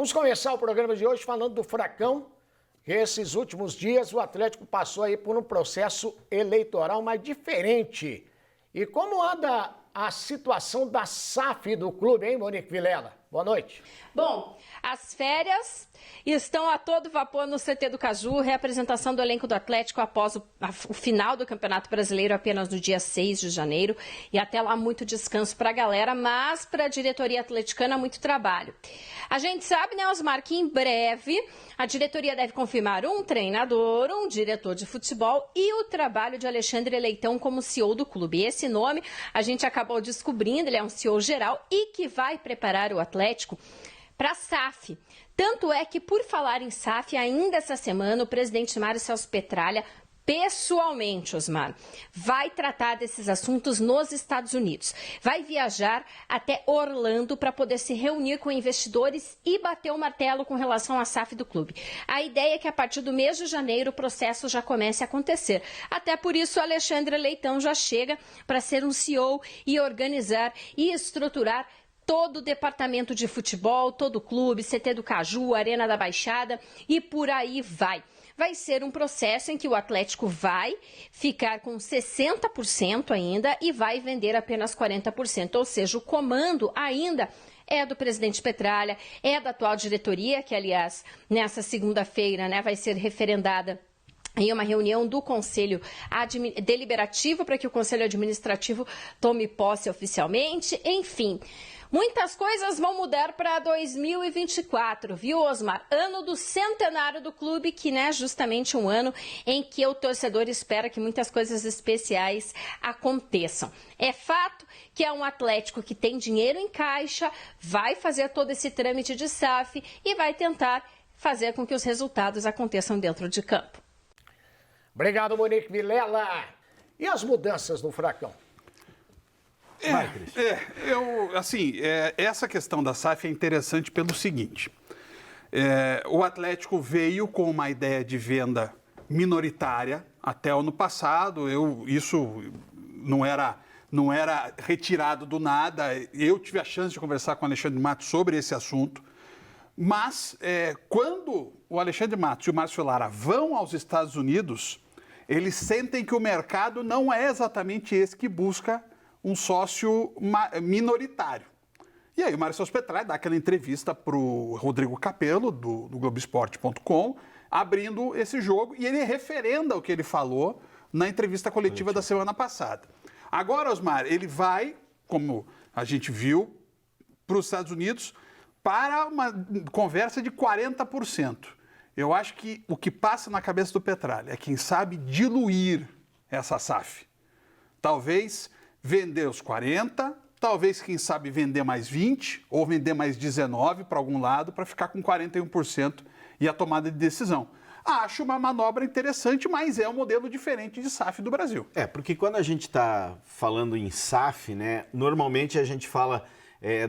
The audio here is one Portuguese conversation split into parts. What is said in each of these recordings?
Vamos começar o programa de hoje falando do Furacão. Esses últimos dias o Atlético passou aí por um processo eleitoral mais diferente. E como anda a situação da SAF do clube, hein, Monique Vilela? Boa noite. Bom, as férias estão a todo vapor no CT do Caju, reapresentação do elenco do Atlético após o final do Campeonato Brasileiro apenas no dia 6 de janeiro. E até lá muito descanso para a galera, mas para a diretoria atleticana muito trabalho. A gente sabe, né, Osmar, que em breve a diretoria deve confirmar um treinador, um diretor de futebol e o trabalho de Alexandre Leitão como CEO do clube. Esse nome a gente acabou descobrindo, ele é um CEO geral e que vai preparar o Atlético para a SAF. Tanto é que, por falar em SAF, ainda essa semana o presidente Mário Celso Petralha, pessoalmente, Osmar, vai tratar desses assuntos nos Estados Unidos. Vai viajar até Orlando para poder se reunir com investidores e bater o martelo com relação à SAF do clube. A ideia é que a partir do mês de janeiro o processo já comece a acontecer. Até por isso, o Alexandre Leitão já chega para ser um CEO e organizar e estruturar todo o departamento de futebol, todo o clube, CT do Caju, Arena da Baixada e por aí vai. Vai ser um processo em que o Atlético vai ficar com 60% ainda e vai vender apenas 40%. Ou seja, o comando ainda é do presidente Petralha, é da atual diretoria, que, aliás, nessa segunda-feira, né, vai ser referendada em uma reunião do Conselho Deliberativo para que o Conselho Administrativo tome posse oficialmente. Enfim, muitas coisas vão mudar para 2024, viu, Osmar? Ano do centenário do clube, que é justamente um ano em que o torcedor espera que muitas coisas especiais aconteçam. É fato que é um Atlético que tem dinheiro em caixa, vai fazer todo esse trâmite de SAF e vai tentar fazer com que os resultados aconteçam dentro de campo. Obrigado, Monique Vilela. E as mudanças no Furacão? Essa questão da SAF é interessante pelo seguinte. O Atlético veio com uma ideia de venda minoritária até o ano passado. Isso não era retirado do nada. Eu tive a chance de conversar com o Alexandre Matos sobre esse assunto. Mas quando o Alexandre Matos e o Márcio Lara vão aos Estados Unidos, eles sentem que o mercado não é exatamente esse que busca um sócio minoritário. E aí o Mário Celso Petralha dá aquela entrevista para o Rodrigo Capello, do Globoesporte.com, abrindo esse jogo, e ele referenda o que ele falou na entrevista coletiva da semana passada. Agora, Osmar, ele vai, como a gente viu, para os Estados Unidos para uma conversa de 40%. Eu acho que o que passa na cabeça do Petralha é, quem sabe, diluir essa SAF. Talvez vender os 40%, talvez, quem sabe, vender mais 20% ou vender mais 19% para algum lado para ficar com 41% e a tomada de decisão. Acho uma manobra interessante, mas é um modelo diferente de SAF do Brasil. Porque quando a gente está falando em SAF, né, normalmente a gente fala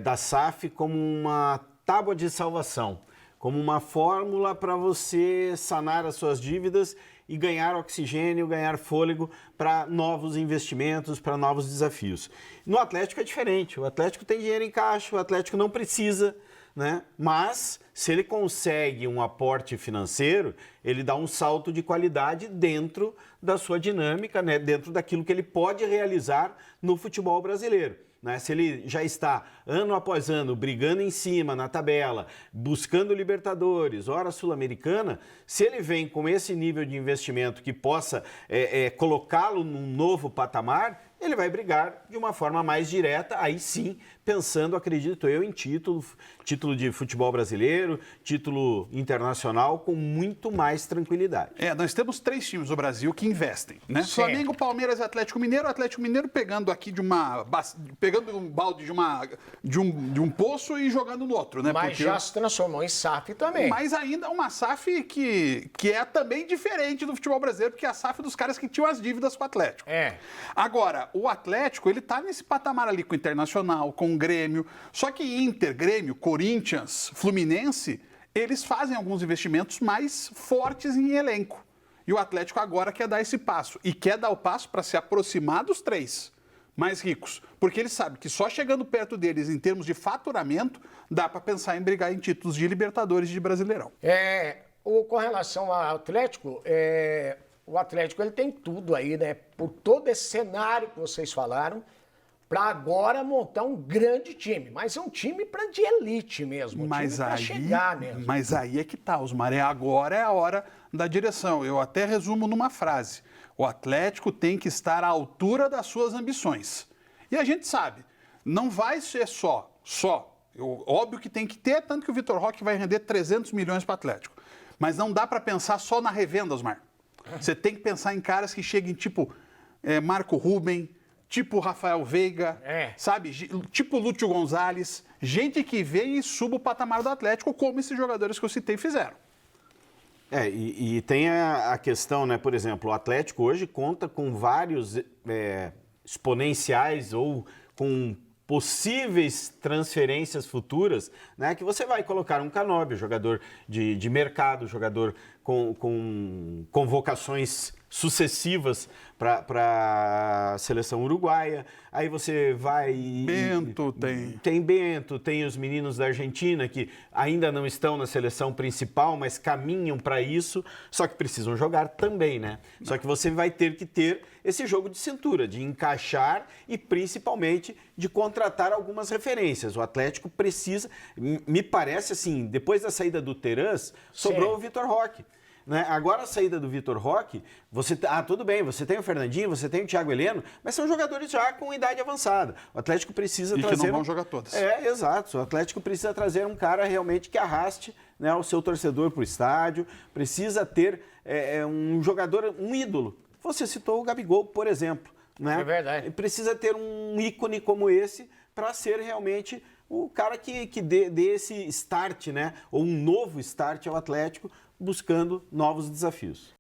da SAF como uma tábua de salvação, como uma fórmula para você sanar as suas dívidas e ganhar oxigênio, ganhar fôlego para novos investimentos, para novos desafios. No Atlético é diferente, o Atlético tem dinheiro em caixa, o Atlético não precisa, né? Mas se ele consegue um aporte financeiro, ele dá um salto de qualidade dentro da sua dinâmica, né? Dentro daquilo que ele pode realizar no futebol brasileiro. Se ele já está, ano após ano, brigando em cima na tabela, buscando Libertadores, hora Sul-Americana, se ele vem com esse nível de investimento que possa colocá-lo num novo patamar, ele vai brigar de uma forma mais direta, aí sim, pensando, acredito eu, em título de futebol brasileiro, título internacional, com muito mais tranquilidade. Nós temos 3 times do Brasil que investem, né? Flamengo, Palmeiras e Atlético Mineiro. O Atlético Mineiro pegando aqui pegando um balde de um poço e jogando no outro, né? Mas já se transformou em SAF também. Mas ainda uma SAF que é também diferente do futebol brasileiro, porque é a SAF dos caras que tinham as dívidas com o Atlético. Agora, o Atlético, ele tá nesse patamar ali com o Internacional, com o Grêmio. Só que Inter, Grêmio, Corinthians, Fluminense, eles fazem alguns investimentos mais fortes em elenco. E o Atlético agora quer dar esse passo. E quer dar o passo para se aproximar dos 3. mais ricos, porque ele sabe que só chegando perto deles em termos de faturamento, dá para pensar em brigar em títulos de Libertadores e de Brasileirão. Com relação ao Atlético, o Atlético ele tem tudo aí, né? Por todo esse cenário que vocês falaram, para agora montar um grande time. Mas é um time de elite mesmo, um time para chegar mesmo. Mas aí é que tá, Osmar. Agora é a hora da direção. Eu até resumo numa frase. O Atlético tem que estar à altura das suas ambições. E a gente sabe, não vai ser só. Óbvio que tem que ter, tanto que o Vitor Roque vai render 300 milhões para o Atlético. Mas não dá para pensar só na revenda, Osmar. Você tem que pensar em caras que cheguem tipo Marco Ruben, tipo Rafael Veiga, sabe? Tipo Lúcio Gonzalez. Gente que vem e suba o patamar do Atlético, como esses jogadores que eu citei fizeram. E tem a questão, né? Por exemplo, o Atlético hoje conta com vários exponenciais ou com possíveis transferências futuras, né? Que você vai colocar um Canóbio, jogador de mercado, jogador com convocações sucessivas para a seleção uruguaia. Aí você vai... Bento Tem Bento, tem os meninos da Argentina que ainda não estão na seleção principal, mas caminham para isso, só que precisam jogar também, né? Só que você vai ter que ter esse jogo de cintura, de encaixar e principalmente de contratar algumas referências. O Atlético precisa, me parece assim, depois da saída do Terãs, sobrou o Vitor Roque. Né? Agora a saída do Vitor Roque, tudo bem, você tem o Fernandinho, você tem o Thiago Heleno, mas são jogadores já com idade avançada. O Atlético precisa trazer... E que não vão jogar todas. Exato. O Atlético precisa trazer um cara realmente que arraste, né, o seu torcedor para o estádio, precisa ter um jogador, um ídolo. Você citou o Gabigol, por exemplo. Né? É verdade. Precisa ter um ícone como esse para ser realmente o cara que dê esse start, né? Ou um novo start ao Atlético, buscando novos desafios.